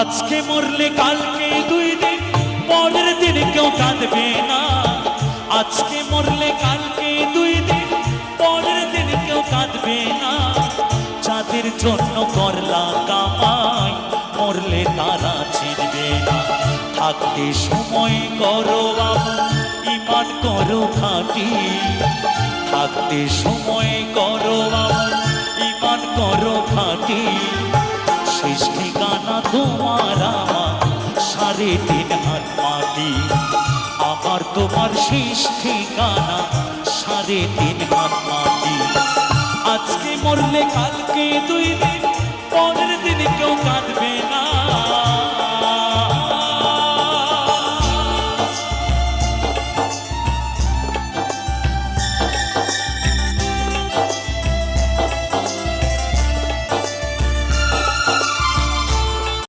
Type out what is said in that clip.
আজকে মরলে কালকে 2 দিন, পরের দিন কেউ কাঁদবে না। আজকে মরলে কালকে 2 দিন, পরের দিন কেউ কাঁদবে না। যাদের জন্য করলা কামাই, মরলে তারা চিনবে না। থাকতে সময় করো আমল, ঈমান করো খাঁটি। থাকতে সময় করো আমল, ঈমান করো খাঁটি। শেষ ঠিকানা তোমার আমার 3.5 হাত মাটি। আমার তোমার শেষ ঠিকানা 3.5 হাত মাটি। আজকে মরলে কালকে 2 দিন,